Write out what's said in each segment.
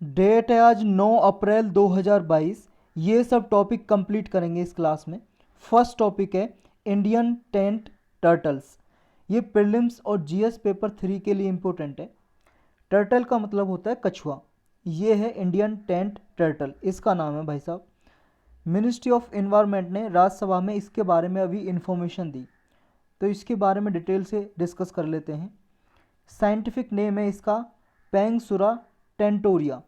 Date है आज 9 अप्रैल 2022। ये सब टॉपिक कंप्लीट करेंगे इस क्लास में। फर्स्ट टॉपिक है इंडियन टेंट टर्टल्स। ये प्रीलिम्स और जीएस पेपर 3 के लिए इम्पोर्टेंट है। टर्टल का मतलब होता है कछुआ। ये है इंडियन टेंट टर्टल, इसका नाम है भाई साहब। मिनिस्ट्री ऑफ इन्वायरमेंट ने राज्यसभा में इसके बारे में अभी इन्फॉर्मेशन दी, तो इसके बारे में डिटेल से डिस्कस कर लेते हैं। साइंटिफिक नेम है इसका पैंगसुरा टेंटोरिया।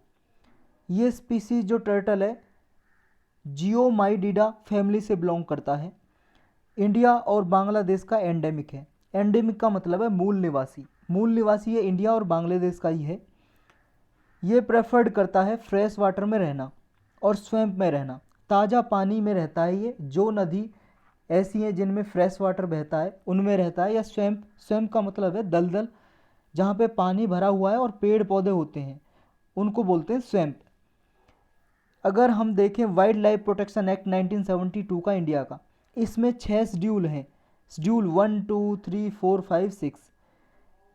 ये स्पीसीज जो टर्टल है जियोमाइडिडा फैमिली से बिलोंग करता है। इंडिया और बांग्लादेश का एंडेमिक है। एंडेमिक का मतलब है मूल निवासी। मूल निवासी ये इंडिया और बांग्लादेश का ही है। ये प्रेफर्ड करता है फ्रेश वाटर में रहना और स्वैम्प में रहना। ताज़ा पानी में रहता है ये। जो नदी ऐसी हैं जिनमें फ्रेश वाटर बहता है उनमें रहता है, या स्वैम्प। स्वैम्प का मतलब है दलदल, जहाँ पे पानी भरा हुआ है और पेड़ पौधे होते हैं, उनको बोलते हैं स्वैम्प। अगर हम देखें वाइल्ड लाइफ प्रोटेक्शन एक्ट 1972 का इंडिया का, इसमें 6 शेड्यूल हैं। शेड्यूल 1, 2, 3, 4, 5, 6।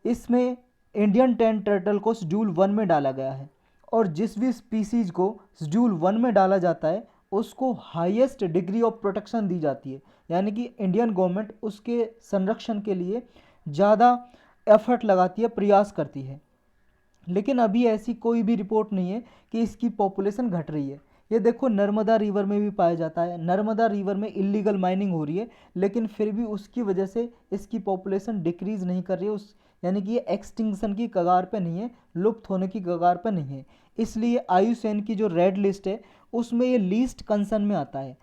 इसमें इंडियन टेंट टर्टल को शेड्यूल 1 में डाला गया है, और जिस भी स्पीसीज को शेड्यूल 1 में डाला जाता है उसको हाईएस्ट डिग्री ऑफ प्रोटेक्शन दी जाती है। यानी कि इंडियन गवर्नमेंट उसके संरक्षण के लिए ज़्यादा एफर्ट लगाती है, प्रयास करती है। लेकिन अभी ऐसी कोई भी रिपोर्ट नहीं है कि इसकी पॉपुलेशन घट रही है। ये देखो नर्मदा रिवर में भी पाया जाता है। नर्मदा रिवर में इलीगल माइनिंग हो रही है, लेकिन फिर भी उसकी वजह से इसकी पॉपुलेशन डिक्रीज नहीं कर रही है। उस यानी कि ये एक्सटिंक्शन की कगार पे नहीं है, लुप्त होने की कगार पे नहीं है। इसलिए आयुसीएन की जो रेड लिस्ट है उसमें ये लीस्ट कंसर्न में आता है।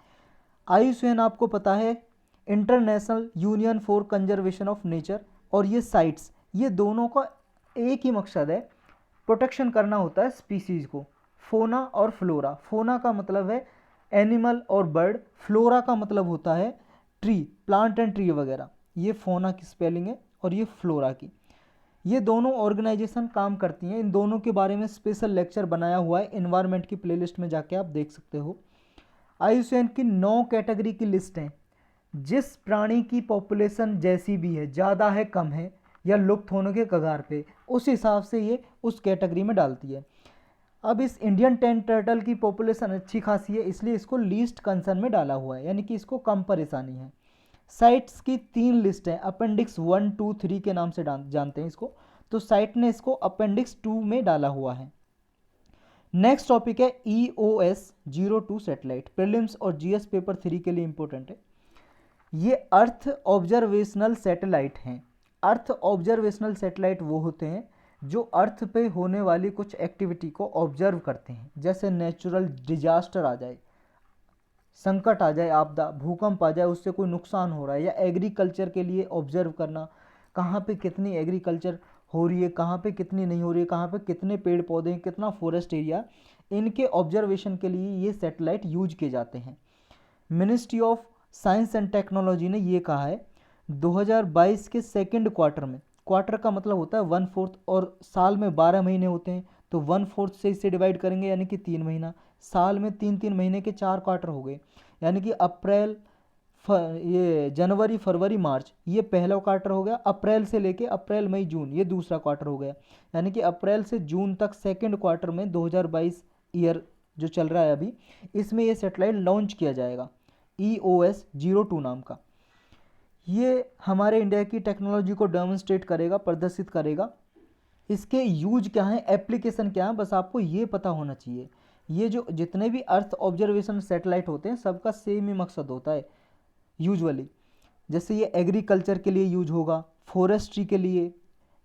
आयुसीएन आपको पता है international union for conservation of nature, और ये साइट्स, ये दोनों का एक ही मकसद है, प्रोटेक्शन करना होता है स्पीसीज को, फोना और फ्लोरा। फोना का मतलब है एनिमल और बर्ड, फ्लोरा का मतलब होता है ट्री, प्लांट एंड ट्री वगैरह। ये फोना की स्पेलिंग है और ये फ्लोरा की। ये दोनों ऑर्गेनाइजेशन काम करती हैं। इन दोनों के बारे में स्पेशल लेक्चर बनाया हुआ है, इन्वायरमेंट की प्लेलिस्ट में जाके आप देख सकते हो। आयुसीएन की 9 कैटेगरी की लिस्ट है। जिस प्राणी की पॉपुलेशन जैसी भी है, ज़्यादा है कम है या लुप्त होने के कगार पे, उस हिसाब से ये उस कैटेगरी में डालती है। अब इस इंडियन टेंट टर्टल की पॉपुलेशन अच्छी खासी है, इसलिए इसको लीस्ट कंसर्न में डाला हुआ है, यानी कि इसको कम परेशानी है। साइट्स की 3 लिस्ट है, अपेंडिक्स 1, 2, 3 के नाम से जानते हैं इसको। तो साइट ने इसको अपेंडिक्स 2 में डाला हुआ है। नेक्स्ट टॉपिक है EOS-02 सैटेलाइट। प्रीलिम्स और जीएस पेपर 3 के लिए इंपॉर्टेंट है। ये अर्थ ऑब्जर्वेशनल सैटेलाइट हैं। अर्थ ऑब्जर्वेशनल सैटेलाइट वो होते हैं जो अर्थ पे होने वाली कुछ एक्टिविटी को ऑब्जर्व करते हैं। जैसे नेचुरल डिजास्टर आ जाए, संकट आ जाए, आपदा, भूकंप आ जाए, उससे कोई नुकसान हो रहा है, या एग्रीकल्चर के लिए ऑब्जर्व करना, कहाँ पे कितनी एग्रीकल्चर हो रही है, कहाँ पे कितनी नहीं हो रही है, कहाँ पे कितने पेड़ पौधे हैं, कितना फॉरेस्ट एरिया, इनके ऑब्जर्वेशन के लिए ये सैटेलाइट यूज किए जाते हैं। Ministry of science and technology ने ये कहा है 2022 के सेकेंड क्वार्टर में, क्वार्टर का मतलब होता है 1/4, और साल में 12 महीने होते हैं, तो 1/4 से इसे डिवाइड करेंगे यानी कि 3 महीना। साल में 3-3 महीने के 4 क्वार्टर हो गए, यानी कि अप्रैल ये जनवरी फरवरी मार्च ये पहला क्वार्टर हो गया। अप्रैल से लेके अप्रैल मई जून ये दूसरा क्वार्टर हो गया, यानी कि अप्रैल से जून तक सेकेंड क्वार्टर में 2022 ईयर जो चल रहा है अभी, इसमें ये सैटेलाइट लॉन्च किया जाएगा EOS-02 नाम का। ये हमारे इंडिया की टेक्नोलॉजी को डेमोन्स्ट्रेट करेगा, प्रदर्शित करेगा। इसके यूज क्या हैं, एप्लीकेशन क्या है, बस आपको ये पता होना चाहिए। ये जो जितने भी अर्थ ऑब्जर्वेशन सैटेलाइट होते हैं सबका सेम ही मकसद होता है यूजुअली। जैसे ये एग्रीकल्चर के लिए यूज होगा, फॉरेस्ट्री के लिए,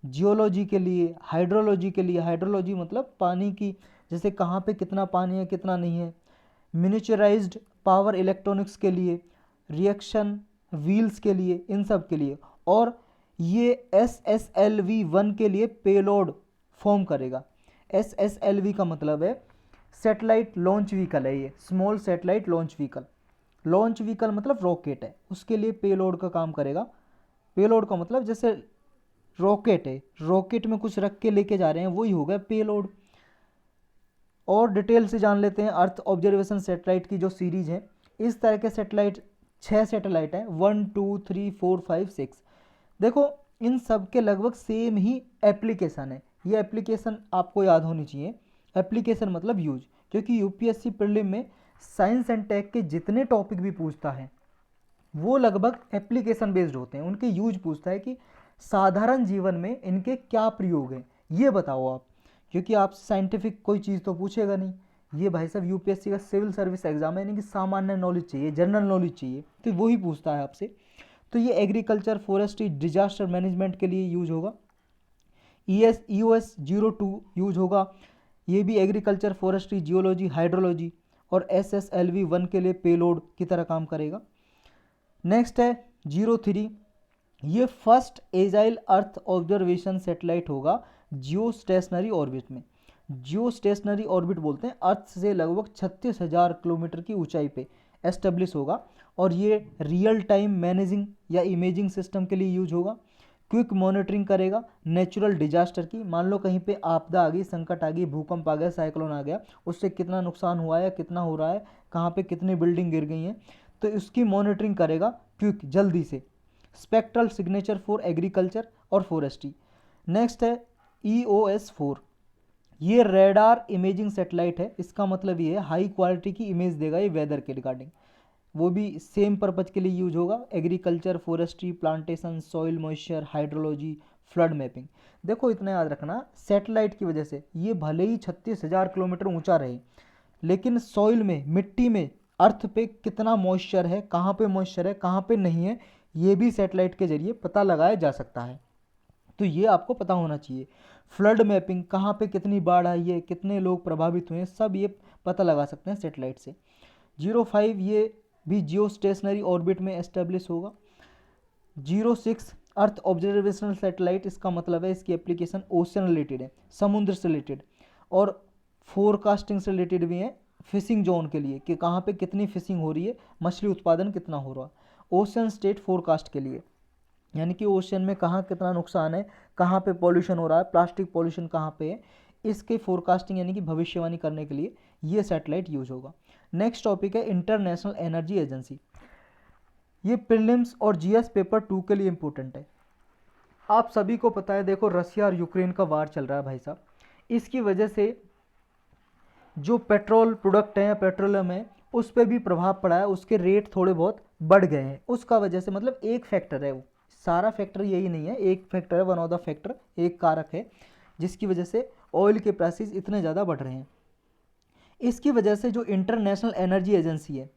जियोलॉजी के लिए, हाइड्रोलॉजी के लिए। हाइड्रोलॉजी मतलब पानी की, जैसे कहाँ पे कितना पानी है कितना नहीं है। मिनिचराइज्ड पावर इलेक्ट्रॉनिक्स के लिए, रिएक्शन व्हील्स के लिए, इन सब के लिए। और ये SSLV-1 के लिए पेलोड फॉर्म करेगा। SSLV का मतलब है सैटेलाइट लॉन्च व्हीकल है, ये small satellite launch vehicle. Launch vehicle मतलब रॉकेट है, उसके लिए पेलोड का काम करेगा। पेलोड का मतलब जैसे रॉकेट है, रॉकेट में कुछ रख के लेके जा रहे हैं, वही हो गया पेलोड। और डिटेल से जान लेते हैं अर्थ ऑब्जर्वेशन सैटेलाइट की जो सीरीज है। इस तरह के सैटेलाइट 6 सैटेलाइट हैं, 1, 2, 3, 4, 5, 6। देखो इन सब के लगभग सेम ही एप्लीकेशन है। ये एप्लीकेशन आपको याद होनी चाहिए। एप्लीकेशन मतलब यूज, क्योंकि यूपीएससी प्रीलिम में साइंस एंड टेक के जितने टॉपिक भी पूछता है वो लगभग एप्लीकेशन बेस्ड होते हैं, उनके यूज पूछता है कि साधारण जीवन में इनके क्या प्रयोग हैं ये बताओ आप, क्योंकि आपसे साइंटिफिक कोई चीज़ तो पूछेगा नहीं। ये भाई साहब यूपीएससी का सिविल सर्विस एग्जाम है, यानी कि सामान्य नॉलेज चाहिए, जनरल नॉलेज चाहिए, तो वही पूछता है आपसे। तो ये एग्रीकल्चर, फॉरेस्ट्री, डिजास्टर मैनेजमेंट के लिए यूज होगा। EOS-02 यूज होगा, ये भी एग्रीकल्चर, फॉरेस्ट्री, जियोलॉजी, हाइड्रोलॉजी, और SSLV-1 के लिए पेलोड की तरह काम करेगा। नेक्स्ट है 03, ये first agile earth observation satellite होगा जियो स्टेशनरी ऑर्बिट में। जियो स्टेशनरी ऑर्बिट बोलते हैं अर्थ से लगभग 36,000 किलोमीटर की ऊंचाई पे एस्टेब्लिश होगा, और ये रियल टाइम मैनेजिंग या इमेजिंग सिस्टम के लिए यूज होगा। क्विक मॉनिटरिंग करेगा नेचुरल डिजास्टर की, मान लो कहीं पे आपदा आ गई, संकट आ गई, भूकंप आ गया, साइक्लोन आ गया, उससे कितना नुकसान हुआ है, कितना हो रहा है, कहाँ पे कितनी बिल्डिंग गिर गई हैं, तो इसकी मॉनिटरिंग करेगा क्विक, जल्दी से। स्पेक्ट्रल सिग्नेचर फॉर एग्रीकल्चर और फॉरेस्ट्री। नेक्स्ट है EOS-4, ये रेडार इमेजिंग सेटेलाइट है, इसका मतलब ये है हाई क्वालिटी की इमेज देगा ये वेदर के रिगार्डिंग, वो भी सेम पर्पज के लिए यूज होगा, agriculture, forestry, plantation, soil moisture, hydrology, flood mapping. देखो इतना याद रखना, सैटेलाइट की वजह से ये भले ही 36,000 किलोमीटर ऊंचा रहे, लेकिन सॉइल में, मिट्टी में, अर्थ पे कितना मॉइस्चर है, कहाँ पे मॉइस्चर है, कहाँ पे नहीं है, ये भी सैटेलाइट के जरिए पता लगाया जा सकता है, तो ये आपको पता होना चाहिए। फ्लड मैपिंग, कहाँ पे कितनी बाढ़ आई है, कितने लोग प्रभावित हुए हैं, सब ये पता लगा सकते हैं सैटेलाइट से। 05, ये भी जियो स्टेशनरी ऑर्बिट में एस्टेब्लिश होगा। 06, अर्थ ऑब्जर्वेशनल सैटेलाइट, इसका मतलब है इसकी एप्लीकेशन ओशन रिलेटेड है, समुद्र से रिलेटेड, और फोरकास्टिंग से रिलेटेड भी है, फिशिंग जोन के लिए कि कहाँ पे कितनी फिशिंग हो रही है, मछली उत्पादन कितना हो रहा है। ओशन स्टेट फोरकास्ट के लिए, यानी कि ओशन में कहाँ कितना नुकसान है, कहाँ पे पॉल्यूशन हो रहा है, प्लास्टिक पॉल्यूशन कहाँ पे है, इसके फोरकास्टिंग यानी कि भविष्यवाणी करने के लिए ये सैटेलाइट यूज होगा। नेक्स्ट टॉपिक है इंटरनेशनल एनर्जी एजेंसी, ये प्रीलिम्स और जीएस पेपर 2 के लिए इंपॉर्टेंट है। आप सभी को पता है, देखो रसिया और यूक्रेन का वार चल रहा है भाई साहब, इसकी वजह से जो पेट्रोल प्रोडक्ट हैं या पेट्रोलियम है उस पर भी प्रभाव पड़ा है, उसके रेट थोड़े बहुत बढ़ गए हैं, उसका वजह से, मतलब एक फैक्टर है वो, सारा फैक्टर यही नहीं है, एक फैक्टर है, वन ऑफ द फैक्टर, एक कारक है जिसकी वजह से ऑयल के प्राइसेस इतने ज़्यादा बढ़ रहे हैं। इसकी वजह से जो इंटरनेशनल एनर्जी एजेंसी है,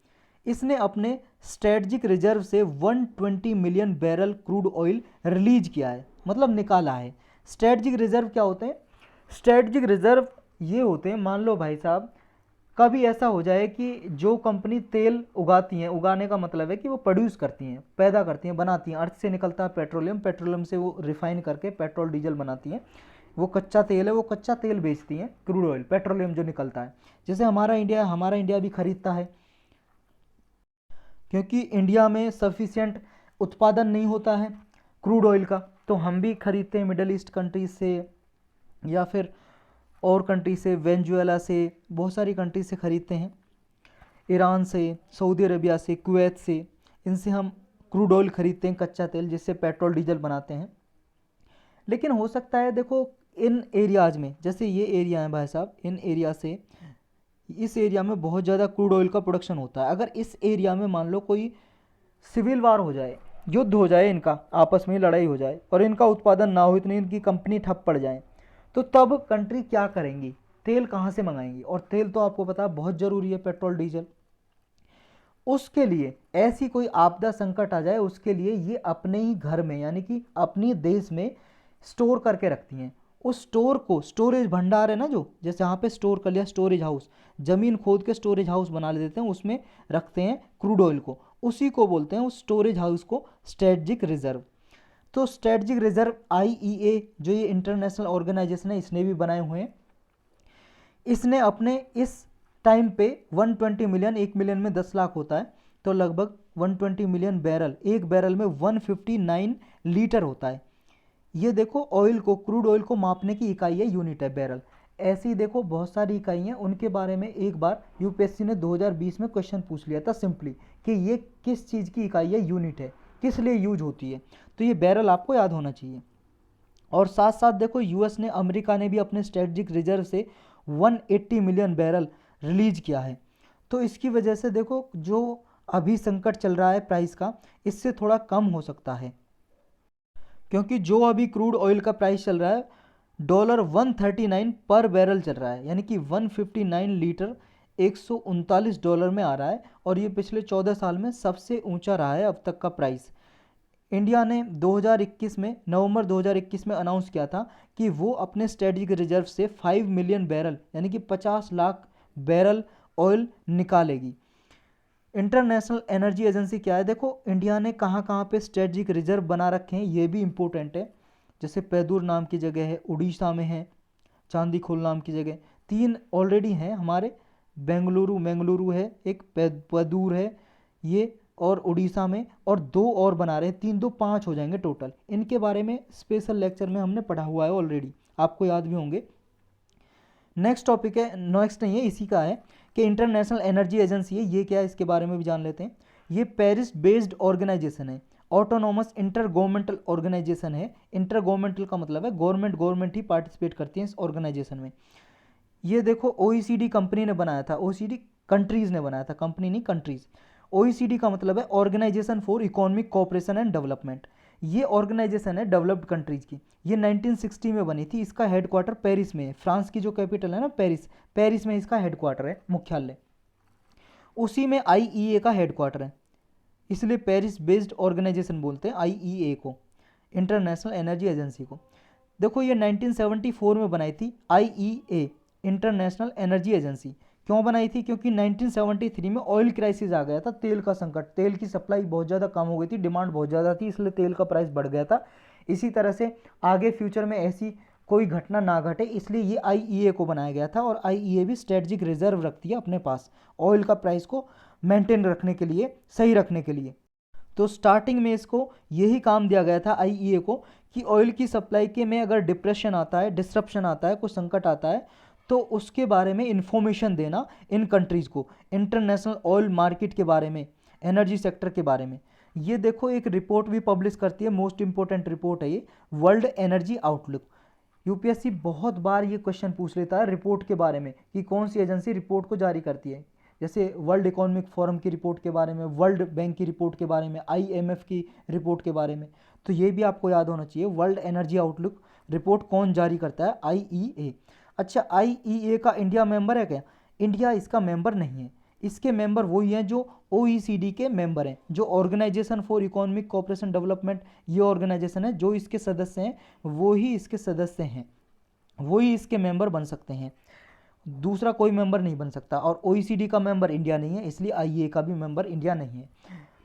इसने अपने स्ट्रेटजिक रिजर्व से 120 million barrel crude oil release किया है, मतलब निकाला है। स्ट्रेटजिक रिजर्व क्या होते हैं? स्ट्रेटजिक रिजर्व ये होते हैं, मान लो भाई साहब कभी ऐसा हो जाए कि जो कंपनी तेल उगाती हैं, उगाने का मतलब है कि वो प्रोड्यूस करती हैं, पैदा करती हैं, बनाती हैं, अर्थ से निकलता है पेट्रोलियम, पेट्रोलियम से वो रिफाइन करके पेट्रोल डीजल बनाती हैं, वो कच्चा तेल है, वो कच्चा तेल बेचती हैं, क्रूड ऑयल, पेट्रोलियम जो निकलता है। जैसे हमारा इंडिया भी खरीदता है, क्योंकि इंडिया में सफिशिएंट उत्पादन नहीं होता है क्रूड ऑयल का, तो हम भी खरीदते हैं मिडल ईस्ट कंट्रीज से या फिर और कंट्री से, वेनेजुएला से, बहुत सारी कंट्री से खरीदते हैं, ईरान से, सऊदी अरबिया से, कुवैत से, इनसे हम क्रूड ऑयल खरीदते हैं, कच्चा तेल, जिससे पेट्रोल डीजल बनाते हैं। लेकिन हो सकता है देखो इन एरियाज़ में, जैसे ये एरिया है भाई साहब, इन एरिया से, इस एरिया में बहुत ज़्यादा क्रूड ऑयल का प्रोडक्शन होता है, अगर इस एरिया में मान लो कोई सिविल वार हो जाए, युद्ध हो जाए, इनका आपस में लड़ाई हो जाए और इनका उत्पादन ना हो, इतनी इनकी कंपनी ठप पड़ जाए, तो तब कंट्री क्या करेंगी? तेल कहाँ से मंगाएंगी? और तेल तो आपको पता है बहुत ज़रूरी है, पेट्रोल डीजल। उसके लिए ऐसी कोई आपदा संकट आ जाए, उसके लिए ये अपने ही घर में, यानी कि अपनी देश में स्टोर करके रखती हैं। उस स्टोर को, स्टोरेज भंडार है ना, जो जैसे यहाँ पे स्टोर कर लिया, स्टोरेज हाउस, ज़मीन खोद के स्टोरेज हाउस बना लेते हैं, उसमें रखते हैं क्रूड ऑयल को, उसी को बोलते हैं, उस स्टोरेज हाउस को स्ट्रेटजिक रिजर्व। तो स्ट्रेटजिक रिजर्व IEA जो ये इंटरनेशनल ऑर्गेनाइजेशन है, इसने भी बनाए हुए हैं। इसने अपने इस टाइम पे 120 मिलियन, 1 मिलियन में 10 लाख होता है, तो लगभग 120 मिलियन बैरल, एक बैरल में 159 लीटर होता है। ये देखो ऑयल को, क्रूड ऑयल को मापने की इकाई है, यूनिट है बैरल। ऐसी देखो बहुत सारी इकाई हैं, उनके बारे में एक बार यूपीएससी ने 2020 में क्वेश्चन पूछ लिया था सिंपली, कि ये किस चीज़ की इकाई है, यूनिट है, किस लिए यूज होती है, तो ये बैरल आपको याद होना चाहिए। और साथ साथ देखो यूएस ने, अमेरिका ने भी अपने स्ट्रेटजिक रिजर्व से 180 मिलियन बैरल रिलीज किया है। तो इसकी वजह से देखो जो अभी संकट चल रहा है प्राइस का, इससे थोड़ा कम हो सकता है, क्योंकि जो अभी क्रूड ऑयल का प्राइस चल रहा है $139 पर बैरल चल रहा है, यानी कि 159 लीटर $139 में आ रहा है, और ये पिछले 14 साल में सबसे ऊंचा रहा है अब तक का प्राइस। इंडिया ने 2021 में, नवंबर 2021 में अनाउंस किया था कि वो अपने स्ट्रेटेजिक रिजर्व से 5 मिलियन बैरल यानी कि 50 लाख बैरल ऑयल निकालेगी। इंटरनेशनल एनर्जी एजेंसी क्या है, देखो इंडिया ने कहाँ कहाँ पे स्ट्रेटेजिक रिजर्व बना रखे हैं ये भी इम्पोर्टेंट है। जैसे पैदूर नाम की जगह है, उड़ीसा में है, चांदी खोल नाम की जगह, 3 ऑलरेडी हैं हमारे, बेंगलुरु है, एक पैदूर है ये, और उड़ीसा में, और 2 और बना रहे हैं, 3 2 5 हो जाएंगे टोटल। इनके बारे में स्पेशल लेक्चर में हमने पढ़ा हुआ है ऑलरेडी, आपको याद भी होंगे। नेक्स्ट टॉपिक है, नेक्स्ट नहीं है इसी का है, कि इंटरनेशनल एनर्जी एजेंसी है, ये क्या है इसके बारे में भी जान लेते हैं। ये पेरिस बेस्ड ऑर्गेनाइजेशन है, ऑटोनोमस इंटर गवर्नमेंटल ऑर्गेनाइजेशन है। इंटर गवर्नमेंटल का मतलब है गवर्नमेंट ही पार्टिसिपेट करती है इस ऑर्गेनाइजेशन में। ये देखो OECD कंपनी ने बनाया था, OECD कंट्रीज ने बनाया था, कंपनी नहीं कंट्रीज। OECD का मतलब है organization for economic cooperation and development. ये ऑर्गेनाइजेशन है डेवलप्ड कंट्रीज की। ये 1960 में बनी थी, इसका हेडक्वार्टर पेरिस में है। फ्रांस की जो कैपिटल है ना पेरिस, पेरिस में इसका हेडक्वार्टर है, मुख्यालय। उसी में IEA का हेडक्वार्टर है, इसलिए पेरिस बेस्ड ऑर्गेनाइजेशन बोलते हैं IEA को, इंटरनेशनल एनर्जी एजेंसी को। देखो ये 1974 में बनाई थी IEA, इंटरनेशनल एनर्जी एजेंसी। क्यों बनाई थी, क्योंकि 1973 में ऑयल क्राइसिस आ गया था, तेल का संकट, तेल की सप्लाई बहुत ज़्यादा कम हो गई थी, डिमांड बहुत ज़्यादा थी, इसलिए तेल का प्राइस बढ़ गया था। इसी तरह से आगे फ्यूचर में ऐसी कोई घटना ना घटे, इसलिए ये IEA को बनाया गया था। और IEA भी स्ट्रेटजिक रिजर्व रखती है अपने पास ऑयल का प्राइस को मेंटेन रखने के लिए, सही रखने के लिए। तो स्टार्टिंग में इसको यही काम दिया गया था IEA को, कि ऑयल की सप्लाई के में अगर डिप्रेशन आता है, डिसरप्शन आता है, कुछ संकट आता है, तो उसके बारे में इंफॉर्मेशन देना इन कंट्रीज़ को, इंटरनेशनल ऑयल मार्केट के बारे में, एनर्जी सेक्टर के बारे में। ये देखो एक रिपोर्ट भी पब्लिश करती है, मोस्ट इंपॉर्टेंट रिपोर्ट है ये, वर्ल्ड एनर्जी आउटलुक। UPSC बहुत बार ये क्वेश्चन पूछ लेता है रिपोर्ट के बारे में, कि कौन सी एजेंसी रिपोर्ट को जारी करती है। जैसे वर्ल्ड इकोनॉमिक फोरम की रिपोर्ट के बारे में, वर्ल्ड बैंक की रिपोर्ट के बारे में, IMF की रिपोर्ट के बारे में। तो ये भी आपको याद होना चाहिए, वर्ल्ड एनर्जी आउटलुक रिपोर्ट कौन जारी करता है, IEA। अच्छा, IEA का इंडिया मेंबर है क्या? इंडिया इसका मेंबर नहीं है, इसके मेंबर वही हैं जो OECD के मेंबर हैं, जो organization for economic cooperation development, ये ऑर्गेनाइजेशन है, जो इसके सदस्य हैं वो ही इसके सदस्य हैं, वही इसके मेंबर बन सकते हैं, दूसरा कोई मेंबर नहीं बन सकता। और OECD का मेंबर इंडिया नहीं है, इसलिए IEA का भी मेंबर इंडिया नहीं है।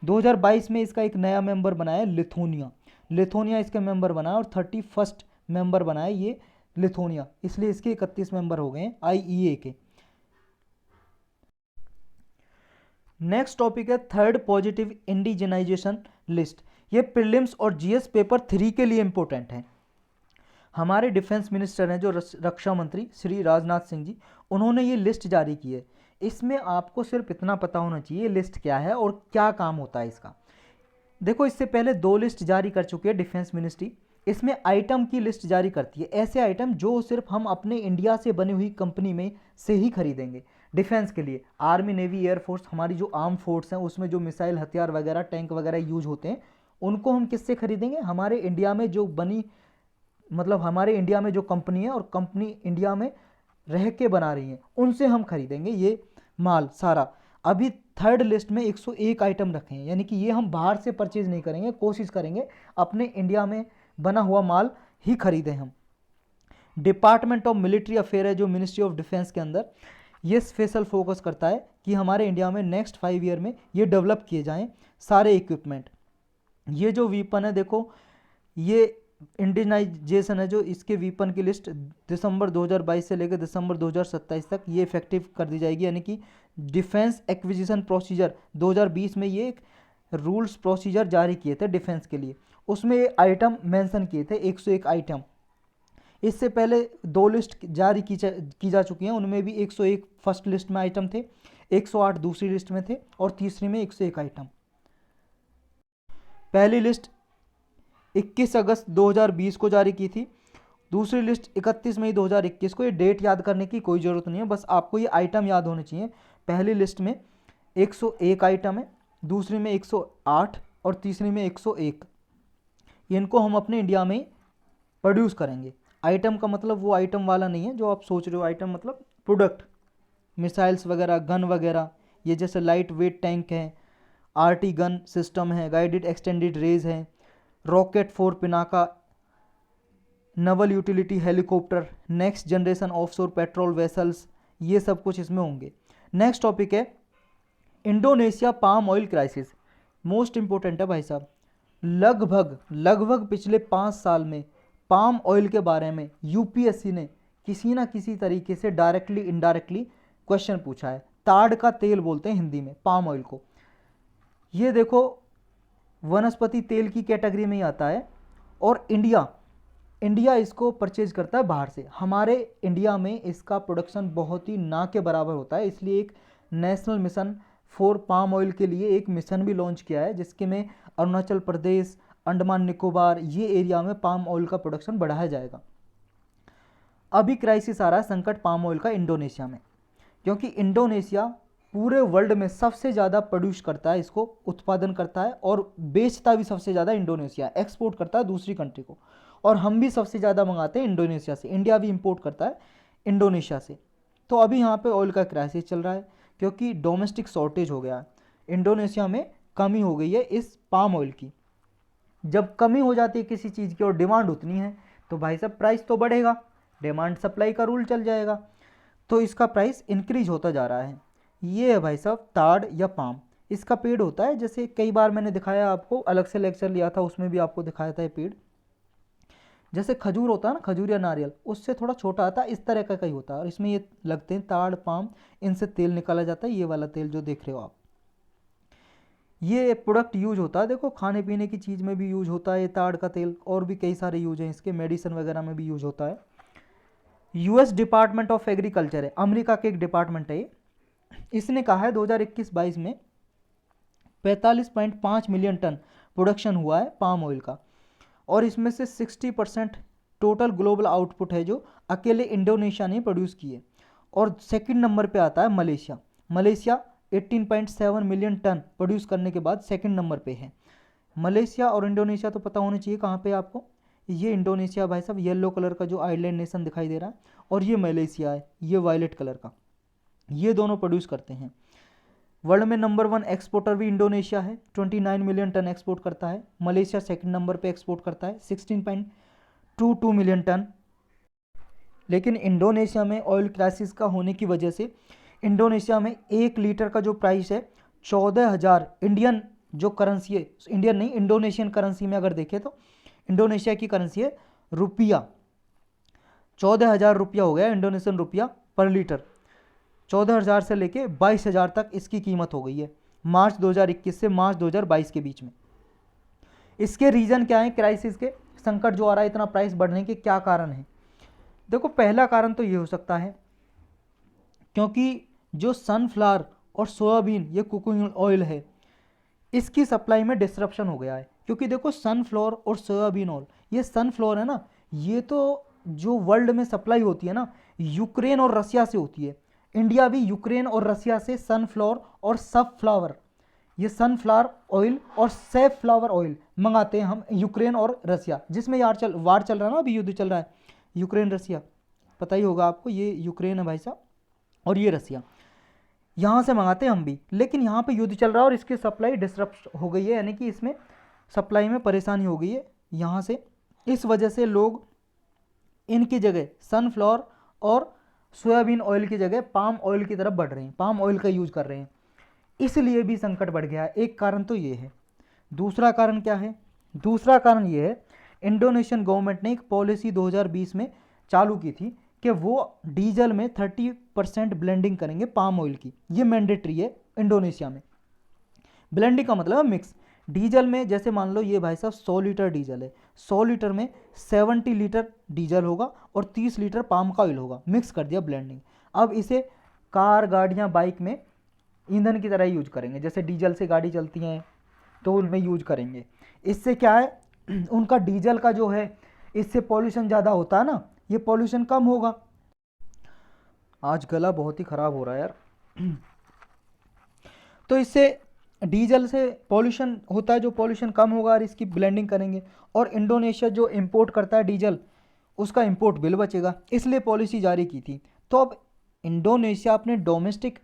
2022 में इसका एक नया मेंबर बनाया लिथुनिया, लिथुनिया इसके मेंबर बनाया, और 31st मेंबर बनाया ये लिथुनिया, इसलिए इसके 31 मेंबर हो गए हैं IEA के। नेक्स्ट टॉपिक है थर्ड पॉजिटिव इंडिजिनाइजेशन लिस्ट। ये प्रीलिम्स और GS पेपर 3 के लिए इंपॉर्टेंट है। हमारे डिफेंस मिनिस्टर हैं जो रक्षा मंत्री श्री राजनाथ सिंह जी, उन्होंने ये लिस्ट जारी की है। इसमें आपको सिर्फ इतना पता होना चाहिए लिस्ट क्या है और क्या काम होता है इसका। देखो इससे पहले 2 लिस्ट जारी कर चुकी है डिफेंस मिनिस्ट्री। इसमें आइटम की लिस्ट जारी करती है, ऐसे आइटम जो सिर्फ हम अपने इंडिया से बनी हुई कंपनी में से ही खरीदेंगे डिफेंस के लिए। आर्मी, नेवी, एयरफोर्स, हमारी जो आर्म फोर्स हैं उसमें जो मिसाइल, हथियार वगैरह, टैंक वगैरह यूज होते हैं, उनको हम किससे खरीदेंगे? हमारे इंडिया में जो बनी, मतलब हमारे इंडिया में जो कंपनी है और कंपनी इंडिया में रह के बना रही है, उनसे हम खरीदेंगे ये माल सारा। अभी थर्ड लिस्ट में 101 आइटम रखे हैं, यानी कि ये हम बाहर से परचेज नहीं करेंगे, कोशिश करेंगे अपने इंडिया में बना हुआ माल ही खरीदें हम। डिपार्टमेंट ऑफ मिलिट्री अफेयर है जो मिनिस्ट्री ऑफ डिफेंस के अंदर, ये स्पेशल फोकस करता है कि हमारे इंडिया में नेक्स्ट 5 ईयर में ये डेवलप किए जाएं सारे इक्विपमेंट। ये जो वीपन है देखो, ये इंडिनाइजेशन है जो, इसके वीपन की लिस्ट दिसंबर 2022 से लेकर दिसंबर 2027 तक ये इफेक्टिव कर दी जाएगी। यानी कि डिफेंस एक्विजिशन प्रोसीजर 2020 में ये एक रूल्स प्रोसीजर जारी किए थे डिफेंस के लिए, उसमें ये आइटम मेंशन किए थे 101 आइटम। इससे पहले 2 लिस्ट जारी की जा चुकी हैं, उनमें भी 101 फर्स्ट लिस्ट में आइटम थे, 108 दूसरी लिस्ट में थे, और तीसरी में 101 आइटम। पहली लिस्ट 21 अगस्त 2020 को जारी की थी, दूसरी लिस्ट 31 मई 2021 को। ये डेट याद करने की कोई ज़रूरत नहीं है, बस आपको ये आइटम याद होने चाहिए। पहली लिस्ट में 101 आइटम है, दूसरी में 108 और तीसरी में 101। इनको हम अपने इंडिया में प्रोड्यूस करेंगे। आइटम का मतलब वो आइटम वाला नहीं है जो आप सोच रहे हो, आइटम मतलब प्रोडक्ट, मिसाइल्स वगैरह, गन वगैरह, ये जैसे लाइट वेट टैंक है, आरटी गन सिस्टम है, गाइडेड एक्सटेंडेड रेज है, rocket for Pinaka, Naval utility helicopter, next generation offshore patrol vessels, ये सब कुछ इसमें होंगे। नेक्स्ट टॉपिक है Indonesia palm oil crisis. Most important है भाई साहब। लगभग पिछले 5 साल में पाम ऑयल के बारे में यूपीएससी ने किसी ना किसी तरीके से डायरेक्टली इनडायरेक्टली क्वेश्चन पूछा है। ताड़ का तेल बोलते हैं हिंदी में पाम ऑयल को। ये देखो वनस्पति तेल की कैटेगरी में ही आता है, और इंडिया इसको परचेज करता है बाहर से। हमारे इंडिया में इसका प्रोडक्शन बहुत ही ना के बराबर होता है, इसलिए एक national mission for palm oil के लिए एक मिशन भी लॉन्च किया है, जिसके में अरुणाचल प्रदेश, अंडमान निकोबार, ये एरिया में पाम ऑयल का प्रोडक्शन बढ़ाया जाएगा। अभी क्राइसिस आ रहा है, संकट पाम ऑयल का इंडोनेशिया में, क्योंकि इंडोनेशिया पूरे वर्ल्ड में सबसे ज़्यादा प्रोड्यूस करता है, इसको उत्पादन करता है और बेचता भी सबसे ज़्यादा इंडोनेशिया, एक्सपोर्ट करता है दूसरी कंट्री को। और हम भी सबसे ज़्यादा मंगाते हैं इंडोनेशिया से, इंडिया भी इंपोर्ट करता है इंडोनेशिया से। तो अभी यहाँ पे ऑयल का क्राइसिस चल रहा है, क्योंकि डोमेस्टिक शॉर्टेज हो गया है, इंडोनेशिया में कमी हो गई है इस पाम ऑयल की। जब कमी हो जाती है किसी चीज़ की और डिमांड उतनी है, तो भाई साहब प्राइस तो बढ़ेगा, डिमांड सप्लाई का रूल चल जाएगा, तो इसका प्राइस इंक्रीज होता जा रहा है। ये है भाई साहब ताड़ या पाम। इसका पेड़ होता है, जैसे कई बार मैंने दिखाया आपको, अलग से लेक्चर लिया था उसमें भी आपको दिखाया था ये पेड़। जैसे खजूर होता है ना, खजूर या नारियल, उससे थोड़ा छोटा आता है, इस तरह का कहीं होता है, और इसमें ये लगते हैं ताड़ पाम, इनसे तेल निकाला जाता है, ये वाला तेल जो देख रहे हो आप। ये प्रोडक्ट यूज होता है, देखो खाने पीने की चीज़ में भी यूज होता है ये ताड़ का तेल, और भी कई सारे यूज हैं इसके, मेडिसिन वगैरह में भी यूज होता है। यूएस डिपार्टमेंट ऑफ एग्रीकल्चर है, अमेरिका के एक डिपार्टमेंट है ये, इसने कहा है 2021-22 में 45.5 मिलियन टन प्रोडक्शन हुआ है पाम ऑयल का, और इसमें से 60% टोटल ग्लोबल आउटपुट है जो अकेले इंडोनेशिया ने प्रोड्यूस किए। और सेकंड नंबर पे आता है मलेशिया 18.7 मिलियन टन प्रोड्यूस करने के बाद सेकंड नंबर पे है। मलेशिया और इंडोनेशिया तो पता होना चाहिए कहाँ पे आपको। ये इंडोनेशिया भाई साहब येलो कलर का जो आइलैंड नेशन दिखाई दे रहा है, और ये मलेशिया है ये वायलेट कलर का, ये दोनों प्रोड्यूस करते हैं। वर्ल्ड में नंबर 1 एक्सपोर्टर भी इंडोनेशिया है, 29 मिलियन टन एक्सपोर्ट करता है। मलेशिया सेकंड नंबर पे एक्सपोर्ट करता है 16.22 मिलियन टन। लेकिन इंडोनेशिया में ऑयल क्राइसिस का होने की वजह से इंडोनेशिया में 1 लीटर का जो प्राइस है 14,000 इंडियन जो करेंसी है, इंडियन नहीं इंडोनेशियन करेंसी में अगर देखें तो इंडोनेशिया की करेंसी है रुपया, 14,000 रुपया हो गया इंडोनेशियन रुपया पर लीटर। 14,000 से लेके 22,000 तक इसकी कीमत हो गई है मार्च 2021 से मार्च 2022 के बीच में। इसके रीज़न क्या है, क्राइसिस के संकट जो आ रहा है, इतना प्राइस बढ़ने के क्या कारण है? देखो पहला कारण तो ये हो सकता है क्योंकि जो सनफ्लावर और सोयाबीन ये कुकिंग ऑयल है, इसकी सप्लाई में डिसरप्शन हो गया है। क्योंकि देखो सनफ्लावर और सोयाबीन ऑयल, ये सनफ्लावर है ना, ये तो जो वर्ल्ड में सप्लाई होती है ना, यूक्रेन और रसिया से होती है। इंडिया भी यूक्रेन और रसिया से सनफ्लावर और सब फ्लावर, ये सनफ्लावर ऑयल और सेफ फ्लावर ऑयल मंगाते हैं हम यूक्रेन और रसिया, जिसमें वार चल रहा है ना, अभी युद्ध चल रहा है यूक्रेन रसिया, पता ही होगा आपको। ये यूक्रेन है भाई साहब और ये रसिया, यहाँ से मंगाते हैं हम भी। लेकिन यहाँ पे युद्ध चल रहा है और इसकी सप्लाई डिसरप्ट हो गई है, यानी कि इसमें सप्लाई में परेशानी हो गई है यहाँ से। इस वजह से लोग इनकी जगह सनफ्लावर और सोयाबीन ऑयल की जगह पाम ऑयल की तरफ बढ़ रहे हैं, पाम ऑयल का यूज कर रहे हैं, इसलिए भी संकट बढ़ गया है। एक कारण तो ये है। दूसरा कारण क्या है? दूसरा कारण ये है, इंडोनेशियन गवर्नमेंट ने एक पॉलिसी 2020 में चालू की थी कि वो डीजल में 30% ब्लेंडिंग करेंगे पाम ऑयल की। ये मैंडेटरी है इंडोनेशिया में। ब्लेंडिंग का मतलब है मिक्स। डीजल में जैसे मान लो ये भाई साहब 100 लीटर डीजल है, 100 लीटर में 70 लीटर डीजल होगा और 30 लीटर पाम का ऑयल होगा, मिक्स कर दिया ब्लेंडिंग। अब इसे कार, गाड़ियाँ, बाइक में ईंधन की तरह यूज करेंगे, जैसे डीजल से गाड़ी चलती हैं तो उनमें यूज करेंगे। इससे क्या है, उनका डीजल का जो है इससे पॉल्यूशन ज़्यादा होता है ना, ये पॉल्यूशन कम होगा। आज गला बहुत ही ख़राब हो रहा है यार। तो इससे डीजल से पॉल्यूशन होता है, जो पॉल्यूशन कम होगा और इसकी ब्लेंडिंग करेंगे। और इंडोनेशिया जो इंपोर्ट करता है डीजल, उसका इंपोर्ट बिल बचेगा, इसलिए पॉलिसी जारी की थी। तो अब इंडोनेशिया अपने डोमेस्टिक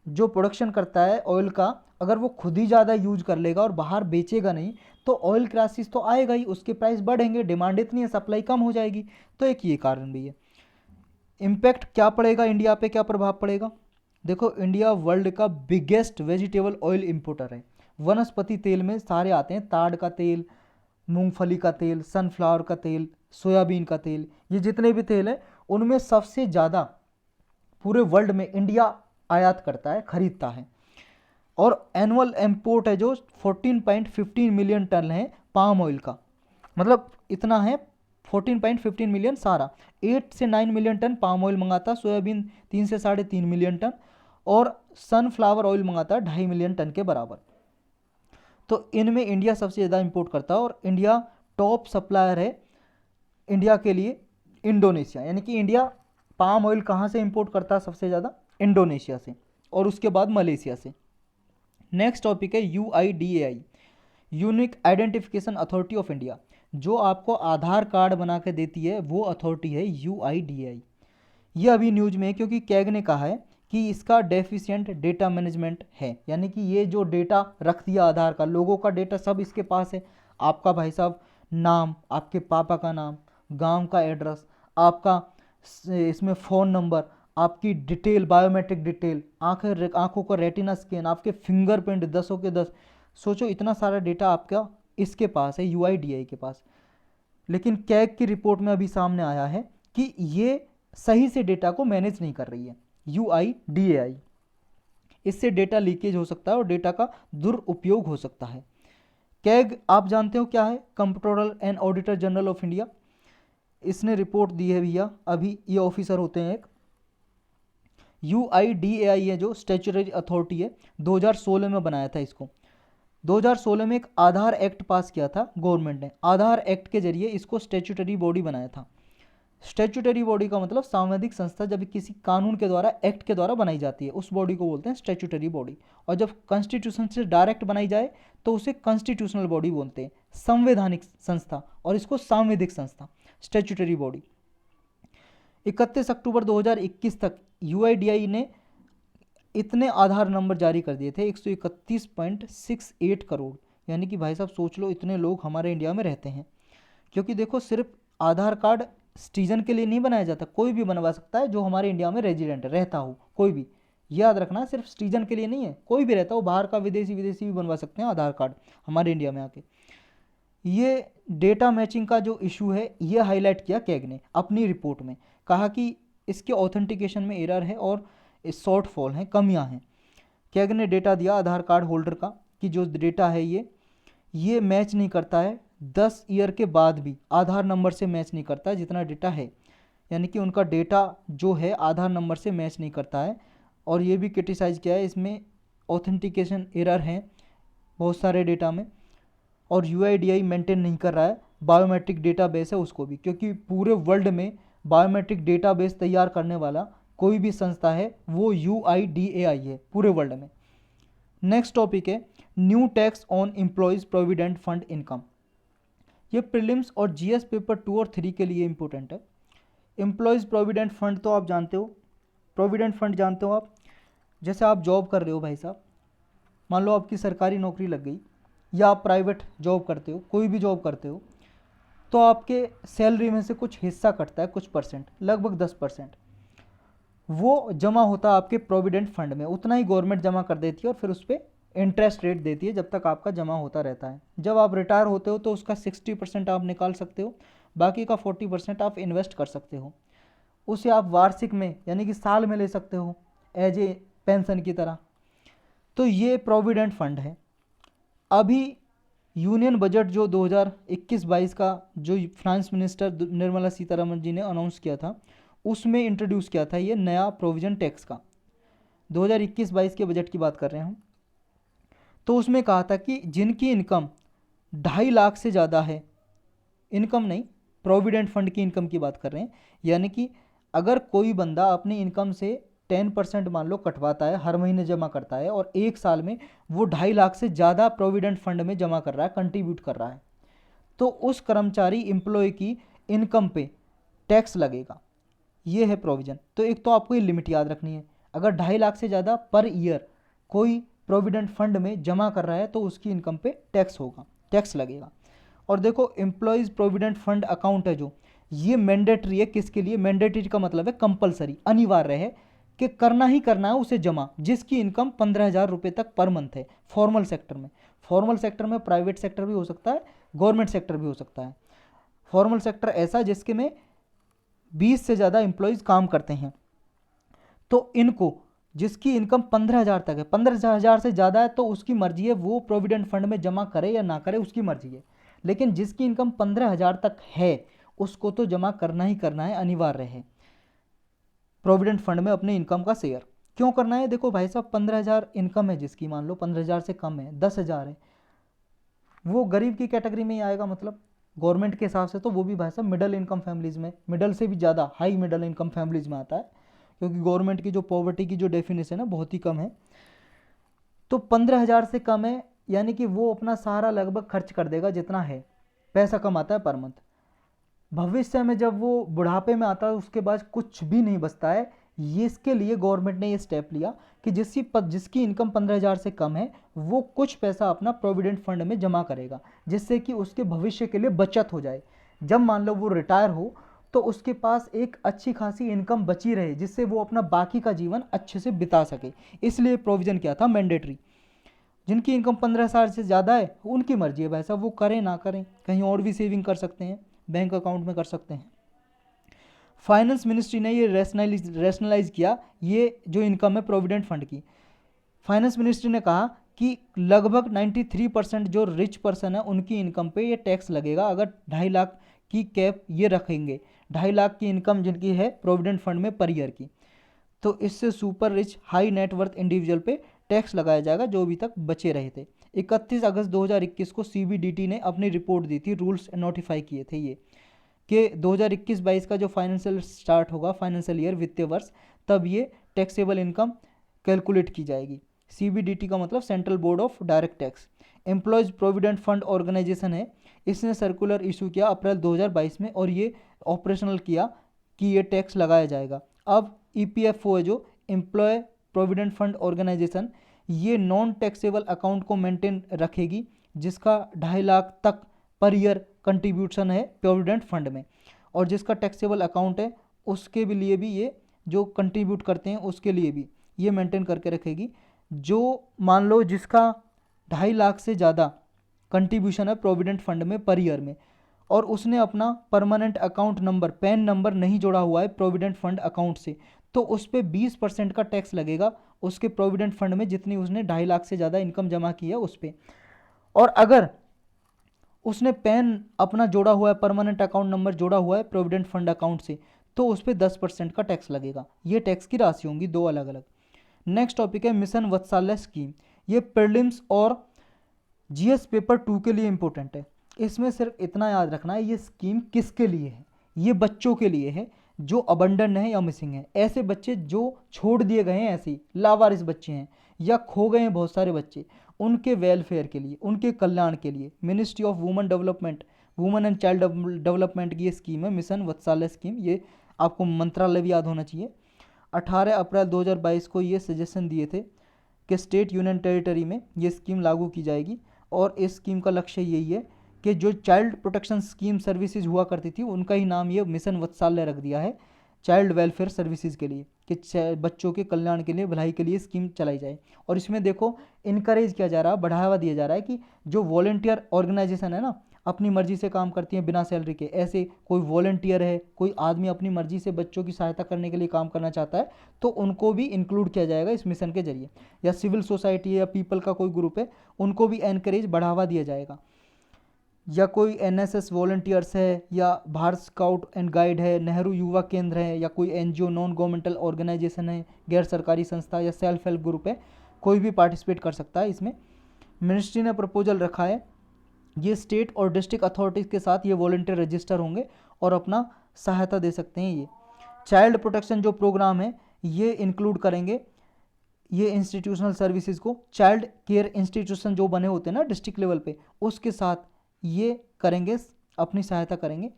जो प्रोडक्शन करता है ऑयल का, अगर वो खुद ही ज़्यादा यूज कर लेगा और बाहर बेचेगा नहीं, तो ऑयल क्राइसिस तो आएगा ही, उसके प्राइस बढ़ेंगे, डिमांड इतनी है, सप्लाई कम हो जाएगी। तो एक ये कारण भी है। इम्पैक्ट क्या पड़ेगा इंडिया पे, क्या प्रभाव पड़ेगा? देखो, इंडिया वर्ल्ड का बिगेस्ट वेजिटेबल ऑयल इंपोर्टर है। वनस्पति तेल में सारे आते हैं, ताड़ का तेल, मूंगफली का तेल, सनफ्लावर का तेल, सोयाबीन का तेल, ये जितने भी तेल हैं उनमें सबसे ज़्यादा पूरे वर्ल्ड में इंडिया आयात करता है, खरीदता है। और एनुअल इंपोर्ट है जो 14.15 मिलियन टन है पाम ऑयल का, मतलब इतना है 14.15 मिलियन सारा। 8 से 9 मिलियन टन पाम ऑयल मंगाता, सोयाबीन 3 से 3.5 मिलियन टन, और सनफ्लावर ऑयल मंगाता है 2.5 मिलियन टन के बराबर। तो इनमें इंडिया सबसे ज़्यादा इंपोर्ट करता है, और इंडिया टॉप सप्लायर है इंडिया के लिए इंडोनेशिया। यानी कि इंडिया पाम ऑयल कहाँ से इंपोर्ट करता है सबसे ज़्यादा? इंडोनेशिया से, और उसके बाद मलेशिया से। नेक्स्ट टॉपिक है UIDAI, unique identification authority of India. जो आपको आधार कार्ड बना के देती है वो अथॉरिटी है UIDAI। ये अभी न्यूज में है क्योंकि कैग ने कहा है कि इसका डेफिशिएंट डेटा मैनेजमेंट है, यानी कि ये जो डेटा रख दिया आधार का, लोगों का डेटा सब इसके पास है। आपका भाई साहब नाम, आपके पापा का नाम, गांव का एड्रेस, आपका इसमें फ़ोन नंबर, आपकी डिटेल, बायोमेट्रिक डिटेल, आंखों का रेटिना स्कैन, आपके फिंगरप्रिंट 10 के 10। सोचो इतना सारा डेटा आपका इसके पास है, UIDAI के पास। लेकिन कैग की रिपोर्ट में अभी सामने आया है कि ये सही से डेटा को मैनेज नहीं कर रही है UIDAI। इससे डेटा लीकेज हो सकता है और डेटा का दुरुपयोग हो सकता है। कैग आप जानते हो क्या है? Comptroller and auditor general of India. इसने रिपोर्ट दी है भैया, अभी ये ऑफिसर होते हैं एक। UIDAI है जो स्टैट्यूटरी अथॉरिटी है, 2016 में बनाया था इसको। 2016 में एक आधार एक्ट पास किया था गवर्नमेंट ने, आधार एक्ट के जरिए इसको स्टैट्यूटरी बॉडी बनाया था। स्टैट्यूटरी बॉडी का मतलब संवैधानिक संस्था, जब किसी कानून के द्वारा, एक्ट के द्वारा बनाई जाती है, उस बॉडी को बोलते हैं स्टैट्यूटरी बॉडी। और जब कॉन्स्टिट्यूशन से डायरेक्ट बनाई जाए तो उसे कॉन्स्टिट्यूशनल बॉडी बोलते हैं, संवैधानिक संस्था, और इसको सांविधिक संस्था, स्टैट्यूटरी बॉडी। 31 अक्टूबर 2021 तक UIDAI ने इतने आधार नंबर जारी कर दिए थे, 131.68 करोड़। यानी कि भाई साहब सोच लो, इतने लोग हमारे इंडिया में रहते हैं। क्योंकि देखो, सिर्फ आधार कार्ड सिटीजन के लिए नहीं बनाया जाता, कोई भी बनवा सकता है जो हमारे इंडिया में रेजिडेंट रहता हो, कोई भी। याद रखना, सिर्फ सिटीजन के लिए नहीं है, कोई भी रहता हो, बाहर का विदेशी भी बनवा सकते हैं आधार कार्ड हमारे इंडिया में आके। ये डेटा मैचिंग का जो इशू है, ये हाईलाइट किया कैग ने अपनी रिपोर्ट में। कहा कि इसके ऑथेंटिकेशन में एरर है और शॉर्टफॉल हैं, कमियां हैं। कैग ने डेटा दिया आधार कार्ड होल्डर का कि जो डेटा है ये मैच नहीं करता है, 10 ईयर के बाद भी आधार नंबर से मैच नहीं करता है जितना डेटा है। यानी कि उनका डेटा जो है आधार नंबर से मैच नहीं करता है। और ये भी क्रिटिसाइज़ किया है, इसमें ऑथेंटिकेशन एरर हैं बहुत सारे डेटा में। और UIDAI मेंटेन नहीं कर रहा है बायोमेट्रिक डेटाबेस है उसको भी, क्योंकि पूरे वर्ल्ड में बायोमेट्रिक डेटाबेस तैयार करने वाला कोई भी संस्था है वो UIDAI है पूरे वर्ल्ड में। नेक्स्ट टॉपिक है new tax on employees provident fund income. ये प्रीलिम्स और GS पेपर 2 और 3 के लिए इंपॉर्टेंट है। एम्प्लॉयज़ प्रोविडेंट फंड तो आप जानते हो, प्रोविडेंट फंड जानते हो आप? जैसे आप जॉब कर रहे हो भाई साहब, मान लो आपकी सरकारी नौकरी लग गई, या आप प्राइवेट जॉब करते हो, कोई भी जॉब करते हो, तो आपके सैलरी में से कुछ हिस्सा कटता है, कुछ परसेंट, लगभग 10%। वो जमा होता है आपके प्रोविडेंट फंड में, उतना ही गवर्नमेंट जमा कर देती है और फिर उस पर इंटरेस्ट रेट देती है जब तक आपका जमा होता रहता है। जब आप रिटायर होते हो तो उसका 60% आप निकाल सकते हो, बाकी का 40% आप इन्वेस्ट कर सकते हो। उसे आप वार्षिक में यानी कि साल में ले सकते हो एज ए पेंशन की तरह। तो ये प्रोविडेंट फंड है। अभी यूनियन बजट जो 2021-22 का जो फाइनेंस मिनिस्टर निर्मला सीतारमण जी ने अनाउंस किया था, उसमें इंट्रोड्यूस किया था ये नया प्रोविजन टैक्स का। 2021-22 के बजट की बात कर रहे हैं हम। तो उसमें कहा था कि जिनकी इनकम 2.5 लाख से ज़्यादा है, इनकम नहीं, प्रोविडेंट फंड की इनकम की बात कर रहे हैं। यानी कि अगर कोई बंदा अपनी इनकम से 10% मान लो कटवाता है, हर महीने जमा करता है, और 1 साल में वो 2.5 लाख से ज़्यादा प्रोविडेंट फंड में जमा कर रहा है, कंट्रीब्यूट कर रहा है, तो उस कर्मचारी एम्प्लॉय की इनकम पे टैक्स लगेगा। ये है प्रोविजन। तो एक तो आपको ये लिमिट याद रखनी है, अगर 2.5 लाख से ज़्यादा पर ईयर कोई प्रोविडेंट फंड में जमा कर रहा है तो उसकी इनकम पे टैक्स होगा, टैक्स लगेगा। और देखो एम्प्लॉयज़ प्रोविडेंट फंड अकाउंट है जो, ये मैंडेटरी है। किसके लिए? मैंडेटरी का मतलब है कंपलसरी, अनिवार्य है कि करना ही करना है उसे जमा, जिसकी इनकम 15,000 रुपये तक पर मंथ है फॉर्मल सेक्टर में। फॉर्मल सेक्टर में प्राइवेट सेक्टर भी हो सकता है, गवर्नमेंट सेक्टर भी हो सकता है। फॉर्मल सेक्टर ऐसा जिसके में 20 से ज़्यादा एम्प्लॉयज़ काम करते हैं, तो इनको जिसकी इनकम 15,000 तक है, 15,000 से ज़्यादा है तो उसकी मर्जी है वो प्रोविडेंट फंड में जमा करे या ना करे, उसकी मर्जी है। लेकिन जिसकी इनकम 15,000 तक है उसको तो जमा करना ही करना है, अनिवार्य है प्रोविडेंट फंड में अपने इनकम का शेयर। क्यों करना है? देखो भाई साहब, 15,000 इनकम है जिसकी, मान लो 15,000 से कम है, 10,000 है, वो गरीब की कैटेगरी में ही आएगा। मतलब गवर्नमेंट के हिसाब से तो वो भी भाई साहब मिडिल इनकम फैमिलीज में, मिडल से भी ज़्यादा हाई मिडिल इनकम फैमिलीज में आता है, क्योंकि गवर्नमेंट की जो पॉवर्टी की जो डेफिनेशन है बहुत ही कम है। तो 15,000 से कम है यानी कि वो अपना सारा लगभग खर्च कर देगा जितना है, पैसा कमाता है पर मंथ। भविष्य में जब वो बुढ़ापे में आता है उसके बाद कुछ भी नहीं बचता है। ये इसके लिए गवर्नमेंट ने ये स्टेप लिया कि जिसकी इनकम 15,000 से कम है वो कुछ पैसा अपना प्रोविडेंट फंड में जमा करेगा, जिससे कि उसके भविष्य के लिए बचत हो जाए। जब मान लो वो रिटायर हो तो उसके पास एक अच्छी खासी इनकम बची रहे, जिससे वो अपना बाकी का जीवन अच्छे से बिता सके। इसलिए प्रोविज़न क्या था? मैंडेटरी। जिनकी इनकम 15,000 से ज़्यादा है उनकी मर्जी है भाई साहब, वो करें ना करें, कहीं और भी सेविंग कर सकते हैं, बैंक अकाउंट में कर सकते हैं। फाइनेंस मिनिस्ट्री ने ये रैशनलाइज किया ये जो इनकम है प्रोविडेंट फंड की। फाइनेंस मिनिस्ट्री ने कहा कि लगभग 93% जो रिच पर्सन है उनकी इनकम पे ये टैक्स लगेगा अगर 2.5 लाख की कैप ये रखेंगे, 2.5 लाख की इनकम जिनकी है प्रोविडेंट फंड में पर ईयर की, तो इससे super rich high net worth individual पे टैक्स लगाया जाएगा जो अभी तक बचे रहे थे। 31 अगस्त 2021 को सीबीडीटी ने अपनी रिपोर्ट दी थी, रूल्स नोटिफाई किए थे ये कि 2021-22 का जो फाइनेंशियल स्टार्ट होगा, फाइनेंशियल ईयर, वित्तीय वर्ष, तब ये टैक्सेबल इनकम कैलकुलेट की जाएगी। सीबीडीटी का मतलब central board of direct tax. Employees provident fund organization है, इसने सर्कुलर इशू किया अप्रैल 2022 में और ये ऑपरेशनल किया कि ये टैक्स लगाया जाएगा। अब ईपीएफओ है जो एम्प्लॉय प्रोविडेंट फंड ऑर्गेनाइजेशन, ये नॉन टैक्सेबल अकाउंट को मेंटेन रखेगी जिसका 2.5 लाख तक पर ईयर कंट्रीब्यूशन है प्रोविडेंट फंड में, और जिसका टैक्सेबल अकाउंट है उसके भी लिए भी ये जो कंट्रीब्यूट करते हैं उसके लिए भी ये मेंटेन करके रखेगी। जो मान लो जिसका 2.5 लाख से ज़्यादा कंट्रीब्यूशन है प्रोविडेंट फंड में पर ईयर में, और उसने अपना permanent account number, pan number नहीं जोड़ा हुआ है प्रोविडेंट फंड अकाउंट से, तो उस पर 20% का टैक्स लगेगा उसके प्रोविडेंट फंड में जितनी उसने 2.5 लाख से ज़्यादा इनकम जमा की है उस पर। और अगर उसने पैन अपना जोड़ा हुआ है, परमानेंट अकाउंट नंबर जोड़ा हुआ है प्रोविडेंट फंड अकाउंट से, तो उस पर 10% का टैक्स लगेगा। ये टैक्स की राशि होंगी दो अलग अलग। नेक्स्ट टॉपिक है मिशन वत्सल्य स्कीम। ये प्रीलिम्स और जीएस पेपर 2 के लिए इंपॉर्टेंट है। इसमें सिर्फ इतना याद रखना है ये स्कीम किसके लिए है। ये बच्चों के लिए है जो अबंडन है या मिसिंग है, ऐसे बच्चे जो छोड़ दिए गए हैं, ऐसे लावारिस बच्चे हैं या खो गए हैं बहुत सारे बच्चे, उनके वेलफेयर के लिए, उनके कल्याण के लिए ministry of women development, women and child development की ये स्कीम है मिशन वत्सल्य स्कीम। ये आपको मंत्रालय भी याद होना चाहिए। 18 अप्रैल 2022 को ये सजेशन दिए थे कि स्टेट यूनियन टेरिटरी में ये स्कीम लागू की जाएगी, और इस स्कीम का लक्ष्य यही है कि जो चाइल्ड प्रोटेक्शन स्कीम सर्विसेज हुआ करती थी उनका ही नाम ये मिशन वत्सल्य रख दिया है चाइल्ड वेलफेयर सर्विसेज के लिए, कि बच्चों के कल्याण के लिए, भलाई के लिए स्कीम चलाई जाए। और इसमें देखो इनकरेज किया जा रहा है, बढ़ावा दिया जा रहा है कि जो वॉलंटियर ऑर्गेनाइजेशन है ना, अपनी मर्जी से काम करती हैं बिना सैलरी के, ऐसे कोई वॉलंटियर है, कोई आदमी अपनी मर्जी से बच्चों की सहायता करने के लिए काम करना चाहता है, तो उनको भी इंक्लूड किया जाएगा इस मिशन के जरिए। या सिविल सोसाइटी या पीपल का कोई ग्रुप है उनको भी एनकरेज, बढ़ावा दिया जाएगा। या कोई एनएसएस वॉलंटियर्स है, या भारत स्काउट एंड गाइड है, नेहरू युवा केंद्र है, या कोई एनजीओ नॉन गवर्नमेंटल ऑर्गेनाइजेशन है, गैर सरकारी संस्था या सेल्फ हेल्प ग्रुप है, कोई भी पार्टिसिपेट कर सकता है इसमें। मिनिस्ट्री ने प्रपोजल रखा है ये स्टेट और डिस्ट्रिक्ट अथॉरिटीज़ के साथ ये वॉलंटियर रजिस्टर होंगे, और अपना सहायता दे सकते हैं। ये चाइल्ड प्रोटेक्शन जो प्रोग्राम है ये इंक्लूड करेंगे ये इंस्टीट्यूशनल सर्विसेज को, चाइल्ड केयर इंस्टीट्यूशन जो बने होते हैं ना डिस्ट्रिक्ट लेवल पे, उसके साथ ये करेंगे, अपनी सहायता करेंगे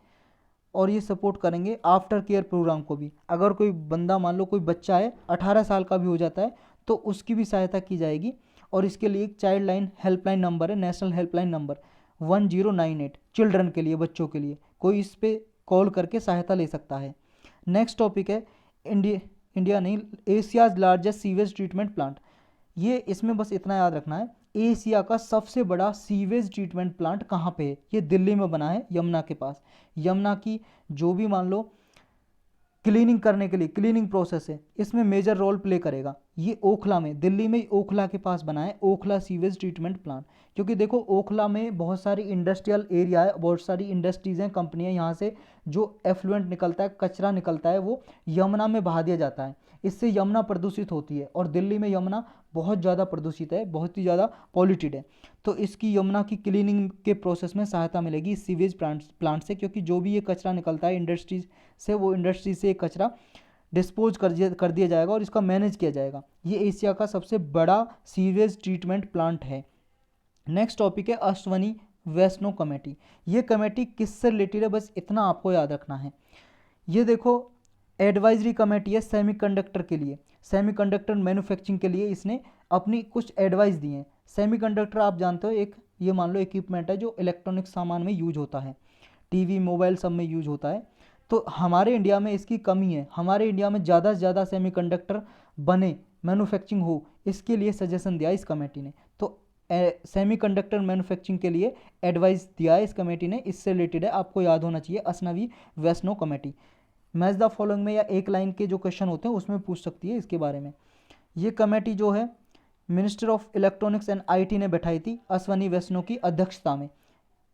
और ये सपोर्ट करेंगे आफ्टर केयर प्रोग्राम को भी। अगर कोई बंदा मान लो कोई बच्चा है 18 साल का भी हो जाता है तो उसकी भी सहायता की जाएगी। और इसके लिए एक चाइल्ड लाइन हेल्पलाइन नंबर है, नेशनल हेल्पलाइन नंबर 1098, चिल्ड्रन के लिए, बच्चों के लिए, कोई इस पर कॉल करके सहायता ले सकता है। नेक्स्ट टॉपिक है इंडिया नहीं, Asia's largest sewage treatment plant. ये इसमें बस इतना याद रखना है, एशिया का सबसे बड़ा सीवेज ट्रीटमेंट प्लांट कहाँ पे है? ये दिल्ली में बना है, यमुना के पास। यमुना की जो भी मान लो क्लीनिंग करने के लिए क्लीनिंग प्रोसेस है, इसमें मेजर रोल प्ले करेगा। ये ओखला में, दिल्ली में ओखला के पास बना है, ओखला सीवेज ट्रीटमेंट प्लांट। क्योंकि देखो ओखला में बहुत सारी इंडस्ट्रियल एरिया है, बहुत सारी इंडस्ट्रीज हैं, कंपनियां, यहाँ से जो एफ्लुएंट निकलता है, कचरा निकलता है, वो यमुना में बहा दिया जाता है। इससे यमुना प्रदूषित होती है और दिल्ली में यमुना बहुत ज़्यादा प्रदूषित है, बहुत ही ज़्यादा पॉल्यूटेड है। तो इसकी यमुना की क्लीनिंग के प्रोसेस में सहायता मिलेगी इस सीवेज प्लांट से, क्योंकि जो भी ये कचरा निकलता है इंडस्ट्रीज से, वो इंडस्ट्री से कचरा डिस्पोज कर दिया जाएगा और इसका मैनेज किया जाएगा। ये एशिया का सबसे बड़ा सीवेज ट्रीटमेंट प्लांट है। नेक्स्ट टॉपिक है अश्वनी वैष्णो कमेटी। ये कमेटी किससे रिलेटेड है, बस इतना आपको याद रखना है। ये देखो एडवाइजरी कमेटी है सेमीकंडक्टर के लिए, सेमीकंडक्टर मैन्युफैक्चरिंग के लिए इसने अपनी कुछ एडवाइस दी हैं। सेमीकंडक्टर आप जानते हो एक, ये मान लो इक्विपमेंट है जो इलेक्ट्रॉनिक सामान में यूज होता है, टीवी मोबाइल सब में यूज होता है। तो हमारे इंडिया में इसकी कमी है, हमारे इंडिया में ज़्यादा से ज़्यादा सेमीकंडक्टर बने, मैन्युफैक्चरिंग हो, इसके लिए सजेशन दिया इस कमेटी ने। तो सेमीकंडक्टर मैन्युफैक्चरिंग के लिए एडवाइस दिया है इस कमेटी ने, इससे रिलेटेड है, आपको याद होना चाहिए Ashwani Vaishno committee. Match the following में या एक लाइन के जो क्वेश्चन होते हैं उसमें पूछ सकती है इसके बारे में। ये कमेटी जो है minister of electronics and IT ने बैठाई थी अश्वनी वैष्णो की अध्यक्षता में।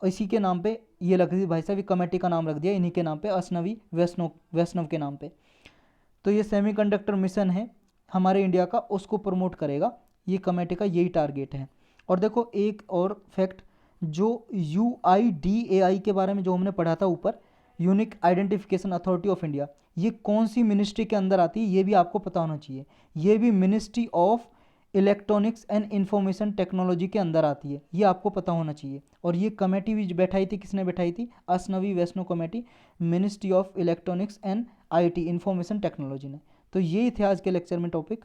इसी के नाम पे ये लग रही भाई साहब, कमेटी का नाम रख दिया इन्हीं के नाम पे, अश्वनी वैष्णव के नाम पे। तो ये सेमीकंडक्टर मिशन है हमारे इंडिया का, उसको प्रमोट करेगा, ये कमेटी का यही टारगेट है। और देखो एक और फैक्ट, जो UIDAI के बारे में जो हमने पढ़ा था ऊपर, unique identification authority of India, ये कौन सी मिनिस्ट्री के अंदर आती है ये भी आपको पता होना चाहिए। ये भी ministry of electronics and information technology के अंदर आती है, ये आपको पता होना चाहिए। और ये कमेटी भी बैठाई थी, किसने बैठाई थी? Ashwani Vaishno committee, ministry of electronics and IT information technology ने। तो यही थे आज के लेक्चर में टॉपिक।